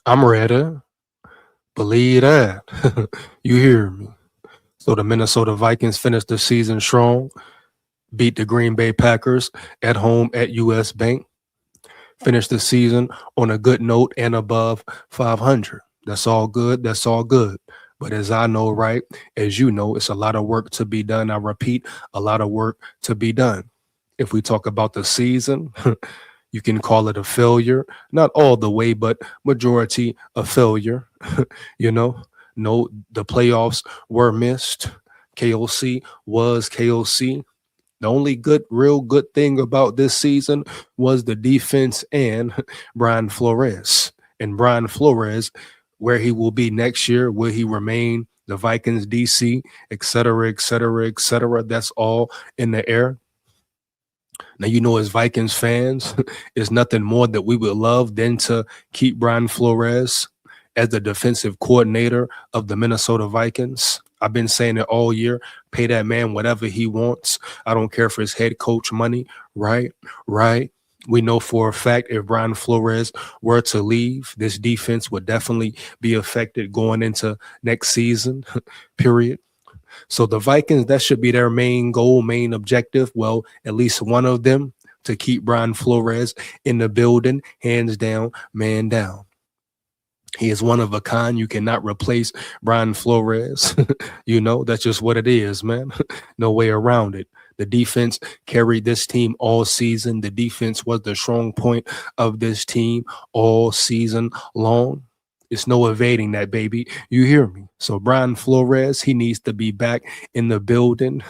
I'm ready. Believe that. You hear me. So the Minnesota Vikings finished the season strong, beat the Green Bay Packers at home at US Bank, finished the season on a good note and above 500. That's all good. That's all good. But as I know, right, as you know, it's a lot of work to be done. I repeat, a lot of work to be done. If we talk about the season, you can call it a failure, not all the way, but majority a failure. you know, no, the playoffs were missed. KOC was KOC. The only good, real good thing about this season was the defense and Brian Flores. And Brian Flores, where he will be next year, will he remain the Vikings DC, et cetera, et cetera, et cetera? That's all in the air. Now, you know, as Vikings fans, it's nothing more that we would love than to keep Brian Flores as the defensive coordinator of the Minnesota Vikings. I've been saying it all year. Pay that man whatever he wants. I don't care for his head coach money. Right. We know for a fact if Brian Flores were to leave, this defense would definitely be affected going into next season, period. So the Vikings, that should be their main goal, main objective. Well, at least one of them, to keep Brian Flores in the building, hands down, man down. He is one of a kind. You cannot replace Brian Flores. That's just what it is, man. No way around it. The defense carried this team all season. The defense was the strong point of this team all season long. It's no evading that, baby. You hear me? So Brian Flores, he needs to be back in the building.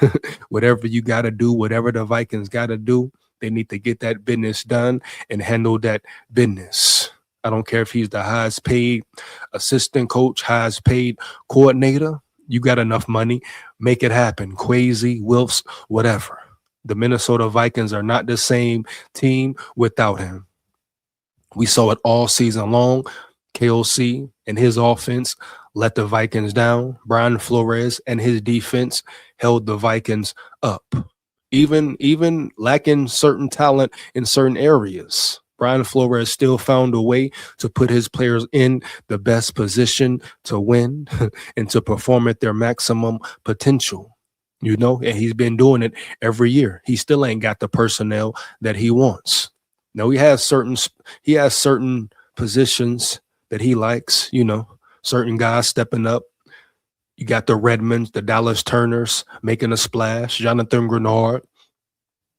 Whatever you got to do, whatever the Vikings got to do, they need to get that business done and handle that business. I don't care if he's the highest paid assistant coach, highest paid coordinator. You got enough money. Make it happen. KWESI, Wilfs, whatever. The Minnesota Vikings are not the same team without him. We saw it all season long. KOC and his offense let the Vikings down. Brian Flores and his defense held the Vikings up. Even lacking certain talent in certain areas, Brian Flores still found a way to put his players in the best position to win and to perform at their maximum potential. And he's been doing it every year. He still ain't got the personnel that he wants. Now he has certain positions that he likes, certain guys stepping up. You got the Redmonds, the Dallas Turners making a splash, Jonathan Grenard,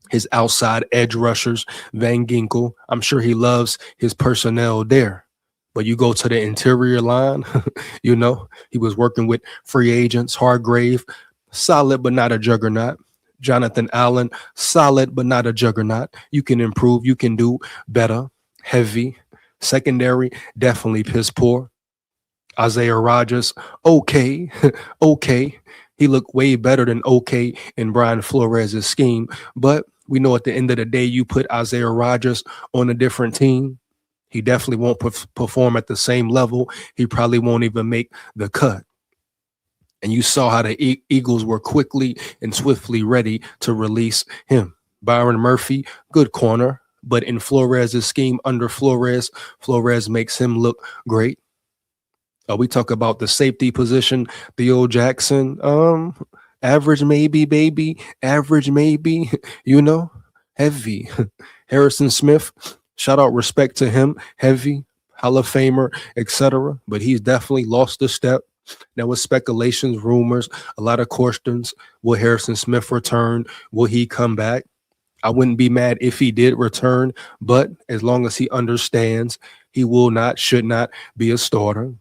his outside edge rushers, Van Ginkel. I'm sure he loves his personnel there. But you go to the interior line, he was working with free agents, Hargrave, solid but not a juggernaut. Jonathan Allen, solid but not a juggernaut. You can improve, you can do better. Heavy. Secondary, definitely piss poor. Isaiah Rodgers, okay. He looked way better than okay in Brian Flores' scheme. But we know at the end of the day, you put Isaiah Rodgers on a different team, he definitely won't perform at the same level. He probably won't even make the cut. And you saw how the Eagles were quickly and swiftly ready to release him. Byron Murphy, good corner. But in Flores' scheme under Flores makes him look great. We talk about the safety position, Theo Jackson, average maybe, baby, average maybe, heavy. Harrison Smith, shout out respect to him, heavy, Hall of Famer, etc. But he's definitely lost a step. There was speculations, rumors, a lot of questions. Will Harrison Smith return? Will he come back? I wouldn't be mad if he did return, but as long as he understands, he will not, should not be a starter.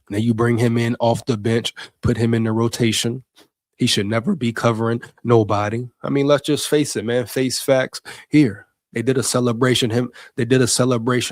Now you bring him in off the bench, put him in the rotation. He should never be covering nobody. I mean, let's just face it, man. Face facts here. They did a celebration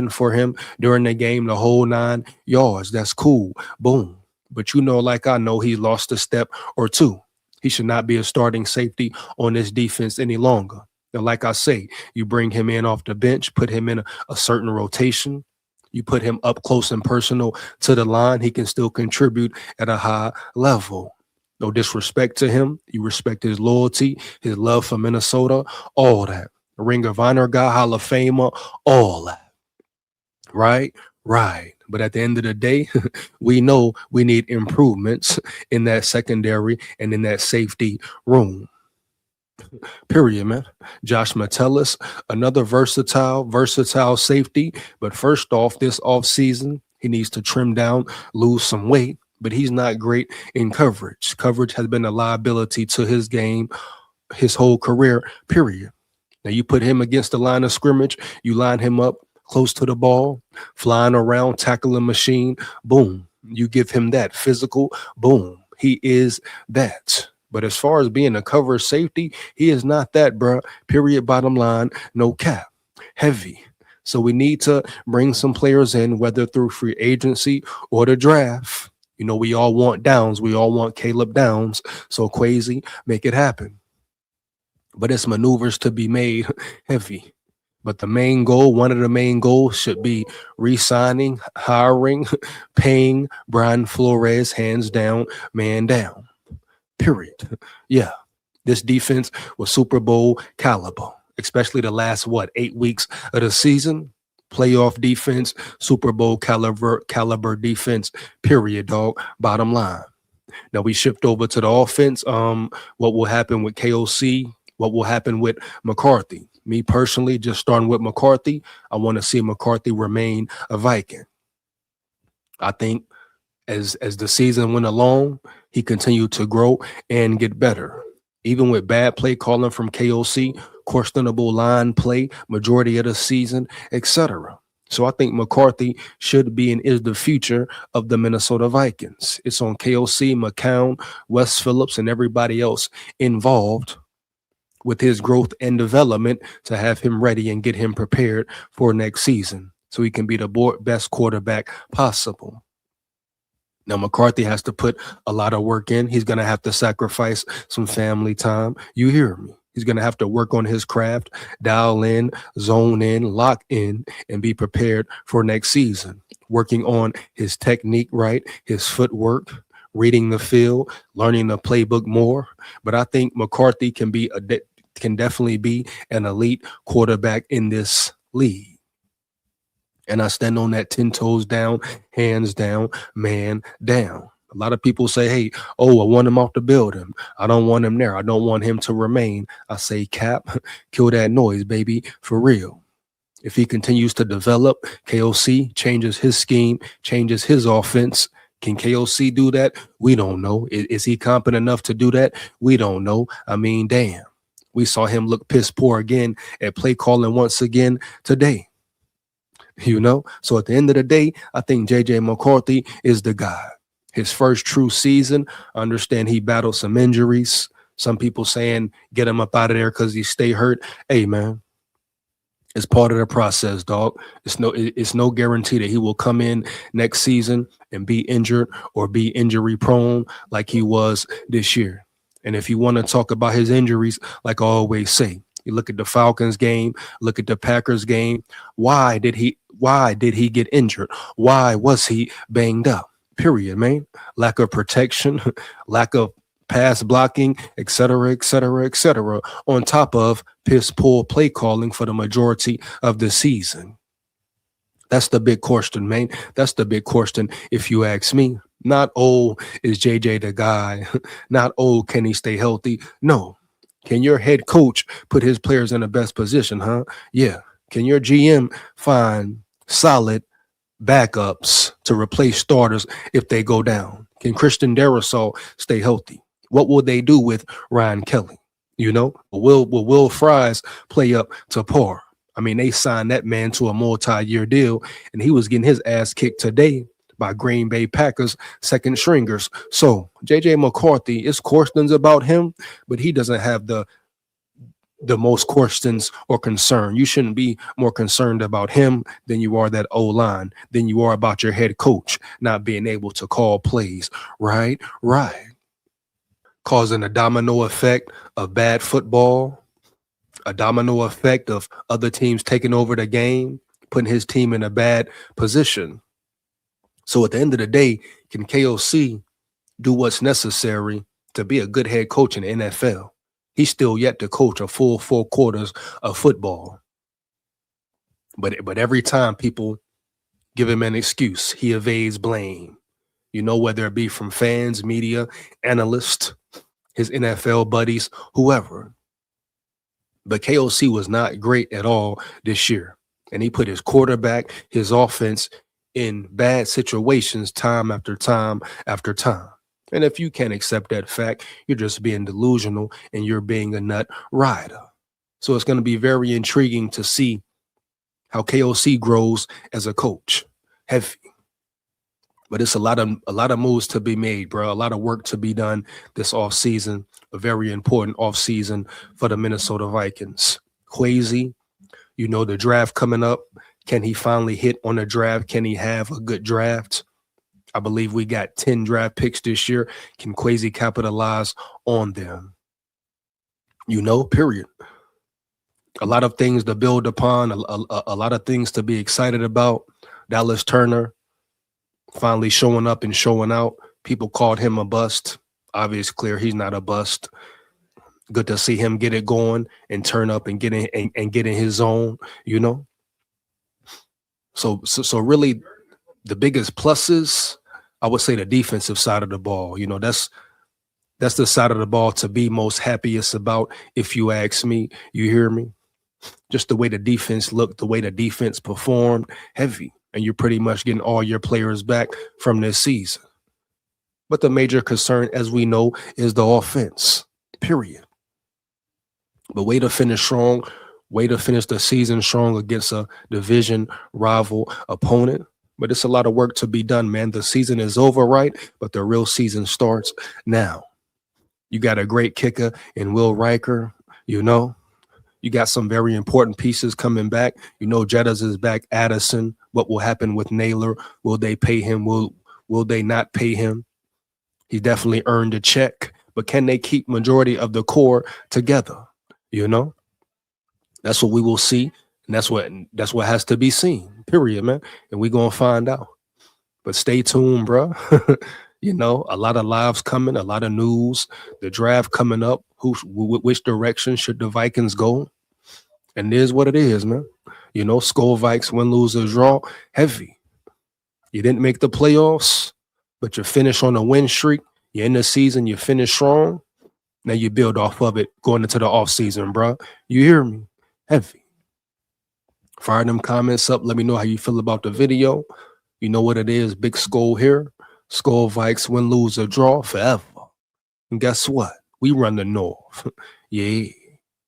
for him during the game, the whole 9 yards. That's cool. Boom. But like I know, he lost a step or two. He should not be a starting safety on this defense any longer. And like I say, you bring him in off the bench, put him in a certain rotation. You put him up close and personal to the line. He can still contribute at a high level. No disrespect to him. You respect his loyalty, his love for Minnesota, all that. A Ring of Honor guy, Hall of Famer, all that. Right. But at the end of the day, we know we need improvements in that secondary and in that safety room. Period, man. Josh Metellus, another versatile safety. But first off, this offseason, he needs to trim down, lose some weight. But he's not great in coverage. Coverage has been a liability to his game his whole career, period. Now you put him against the line of scrimmage, you line him up close to the ball, flying around, tackling machine, boom. You give him that physical, boom. He is that. But as far as being a cover safety, he is not that, bro. Period. Bottom line, no cap. Heavy. So we need to bring some players in, whether through free agency or the draft. You know, we all want Downs. We all want Caleb Downs. So KWESI, make it happen. But it's maneuvers to be made heavy. But the main goal, one of the main goals should be re-signing, hiring, paying Brian Flores hands down, man down. Period. Yeah. This defense was Super Bowl caliber, especially the last, 8 weeks of the season. Playoff defense, Super Bowl caliber defense, period, dog. Bottom line. Now we shift over to the offense. What will happen with KOC? What will happen with McCarthy? Me personally, just starting with McCarthy, I want to see McCarthy remain a Viking. I think as the season went along, he continued to grow and get better. Even with bad play calling from KOC, questionable line play majority of the season, etc. So I think McCarthy should be and is the future of the Minnesota Vikings. It's on KOC, McCown, Wes Phillips, and everybody else involved with his growth and development to have him ready and get him prepared for next season so he can be the best quarterback possible. Now, McCarthy has to put a lot of work in. He's going to have to sacrifice some family time. You hear me? He's going to have to work on his craft, dial in, zone in, lock in, and be prepared for next season. Working on his technique, right? His footwork, reading the field, learning the playbook more. But I think McCarthy can definitely be an elite quarterback in this league. And I stand on that 10 toes down, hands down, man down. A lot of people say, hey, I want him off the building. I don't want him there. I don't want him to remain. I say, cap, kill that noise, baby, for real. If he continues to develop, KOC changes his scheme, changes his offense. Can KOC do that? We don't know. Is he competent enough to do that? We don't know. I mean, damn. We saw him look piss poor again at play calling once again today. You know, so at the end of the day, I think JJ McCarthy is the guy. His first true season. I understand he battled some injuries. Some people saying get him up out of there because he stay hurt. Hey, man, it's part of the process, dog. It's no guarantee that he will come in next season and be injured or be injury prone like he was this year. And if you want to talk about his injuries, like I always say, you look at the Falcons game, look at the Packers game. Why did he get injured? Why was he banged up? Period, man. Lack of protection, lack of pass blocking, et cetera, et cetera, et cetera, on top of piss poor play calling for the majority of the season. That's the big question, man. That's the big question, if you ask me. Not, is JJ the guy? Not, can he stay healthy? No. Can your head coach put his players in the best position, huh? Yeah. Can your GM find solid backups to replace starters if they go down? Can Christian Darrisaw stay healthy? What will they do with Ryan Kelly? You know, will Will Fries play up to par? I mean, they signed that man to a multi-year deal, and he was getting his ass kicked today by Green Bay Packers second stringers. So JJ McCarthy, it's questions about him, but he doesn't have the most questions or concern. You shouldn't be more concerned about him than you are that O-line, than you are about your head coach not being able to call plays. Right. Causing a domino effect of bad football, a domino effect of other teams taking over the game, putting his team in a bad position. So at the end of the day, can KOC do what's necessary to be a good head coach in the NFL? He's still yet to coach a full 4 quarters of football. But every time people give him an excuse. He evades blame. You know, whether it be from fans, media, analysts, his NFL buddies, whoever. But KOC was not great at all this year. And he put his quarterback, his offense in bad situations time after time after time. And if you can't accept that fact, you're just being delusional and you're being a nut rider. So it's going to be very intriguing to see how KOC grows as a coach. Heavy. But it's a lot of moves to be made, bro. A lot of work to be done this offseason. A very important offseason for the Minnesota Vikings. KWESI, you know, the draft coming up. Can he finally hit on the draft? Can he have a good draft? I believe we got 10 draft picks this year. Can KWESI capitalize on them? You know, period. A lot of things to build upon, a lot of things to be excited about. Dallas Turner finally showing up and showing out. People called him a bust. Obvious, clear, he's not a bust. Good to see him get it going and turn up and get in his zone, you know. So really the biggest pluses, I would say the defensive side of the ball. You know, that's the side of the ball to be most happiest about, if you ask me. You hear me? Just the way the defense looked, the way the defense performed, heavy. And you're pretty much getting all your players back from this season. But the major concern, as we know, is the offense, period. But way to finish strong, way to finish the season strong against a division rival opponent. But it's a lot of work to be done, man. The season is over, right? But the real season starts now. You got a great kicker in Will Riker, you know. You got some very important pieces coming back. You know, Jettas is back. Addison. What will happen with Naylor? Will they pay him? Will they not pay him? He definitely earned a check. But can they keep majority of the core together? You know, that's what we will see. And that's what has to be seen, period, man. And we're going to find out. But stay tuned, bro. You know, a lot of lives coming, a lot of news, the draft coming up. Which direction should the Vikings go? And it is what it is, man. You know, SKOL Vikes, win, lose, or draw, heavy. You didn't make the playoffs, but you finish on a win streak. You're in the season, you finish strong. Now you build off of it going into the offseason, bro. You hear me? Heavy. Fire them comments up. Let me know how you feel about the video. You know what it is. Big SKOL here. SKOL Vikes, win, lose, or draw forever. And guess what? We run the North. Yeah.